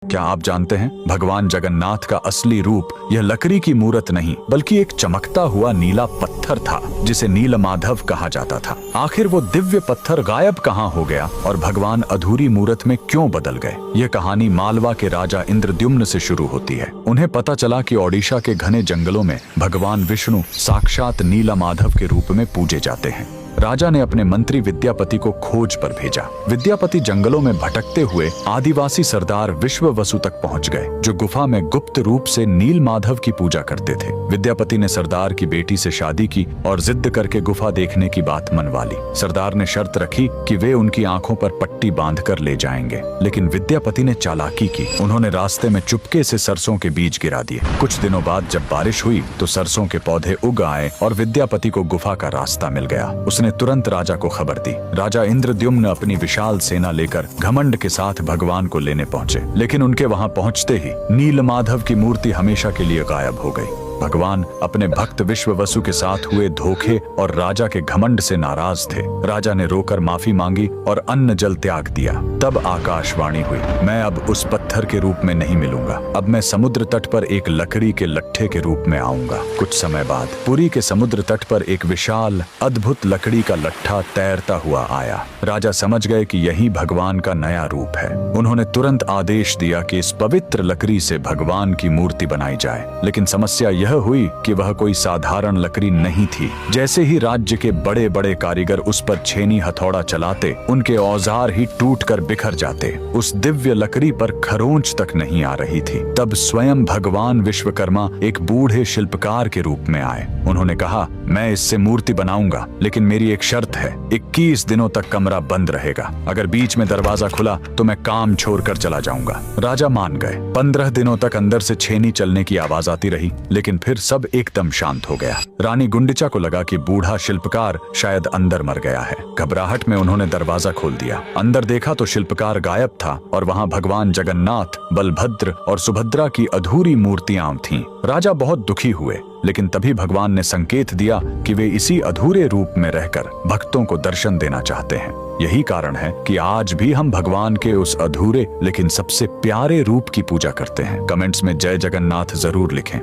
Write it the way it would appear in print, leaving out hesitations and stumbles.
क्या आप जानते हैं भगवान जगन्नाथ का असली रूप यह लकड़ी की मूरत नहीं बल्कि एक चमकता हुआ नीला पत्थर था जिसे नीलमाधव कहा जाता था। आखिर वो दिव्य पत्थर गायब कहाँ हो गया और भगवान अधूरी मूरत में क्यों बदल गए? यह कहानी मालवा के राजा इंद्रद्युम्न से शुरू होती है। उन्हें पता चला कि ओडिशा के घने जंगलों में भगवान विष्णु साक्षात नीलमाधव के रूप में पूजे जाते हैं। राजा ने अपने मंत्री विद्यापति को खोज पर भेजा। विद्यापति जंगलों में भटकते हुए आदिवासी सरदार विश्ववसु तक पहुंच गए, जो गुफा में गुप्त रूप से नीलमाधव की पूजा करते थे। विद्यापति ने सरदार की बेटी से शादी की और जिद करके गुफा देखने की बात मनवा ली। सरदार ने शर्त रखी कि वे उनकी आंखों पर पट्टी बांधकर ले जाएंगे, लेकिन विद्यापति ने चालाकी की। उन्होंने रास्ते में चुपके से सरसों के बीज गिरा दिए। कुछ दिनों बाद जब बारिश हुई तो सरसों के पौधे उग आए और विद्यापति को गुफा का रास्ता मिल गया। उसने तुरंत राजा को खबर दी। राजा इंद्रद्युम्न अपनी विशाल सेना लेकर घमंड के साथ भगवान को लेने पहुंचे, लेकिन उनके वहां पहुंचते ही नीलमाधव की मूर्ति हमेशा के लिए गायब हो गई। भगवान अपने भक्त विश्ववसु के साथ हुए धोखे और राजा के घमंड से नाराज थे। राजा ने रोकर माफी मांगी और अन्न जल त्याग दिया। तब आकाशवाणी हुई, मैं अब उस पत्थर के रूप में नहीं मिलूंगा, अब मैं समुद्र तट पर एक लकड़ी के लट्ठे के रूप में आऊंगा। कुछ समय बाद पुरी के समुद्र तट पर एक विशाल अद्भुत लकड़ी का लट्ठा तैरता हुआ आया। राजा समझ गए कि यही भगवान का नया रूप है। उन्होंने तुरंत आदेश दिया कि इस पवित्र लकड़ी से भगवान की मूर्ति बनाई जाए, लेकिन समस्या यह हुई कि वह कोई साधारण लकड़ी नहीं थी। जैसे ही राज्य के बड़े बड़े कारीगर उस पर छेनी हथौड़ा चलाते, उनके औजार ही टूटकर बिखर जाते। उस दिव्य लकड़ी पर खरोंच तक नहीं आ रही थी। तब स्वयं भगवान विश्वकर्मा एक बूढ़े शिल्पकार के रूप में आए। उन्होंने कहा, मैं इससे मूर्ति बनाऊंगा, लेकिन मेरी एक शर्त है, 21 दिनों तक कमरा बंद रहेगा। अगर बीच में दरवाजा खुला तो मैं काम छोड़कर चला जाऊंगा। राजा मान गए। 15 दिनों तक अंदर से छेनी चलने की आवाज आती रही, लेकिन फिर सब एकदम शांत हो गया। रानी गुंडिचा को लगा कि बूढ़ा शिल्पकार शायद अंदर मर गया है। घबराहट में उन्होंने दरवाजा खोल दिया। अंदर देखा तो शिल्पकार गायब था और वहां भगवान जगन्नाथ, बलभद्र और सुभद्रा की अधूरी मूर्तियां थीं। राजा बहुत दुखी हुए, लेकिन तभी भगवान ने संकेत दिया कि वे इसी अधूरे रूप में रहकर भक्तों को दर्शन देना चाहते हैं। यही कारण है कि आज भी हम भगवान के उस अधूरे लेकिन सबसे प्यारे रूप की पूजा करते हैं। कमेंट्स में जय जगन्नाथ जरूर लिखें।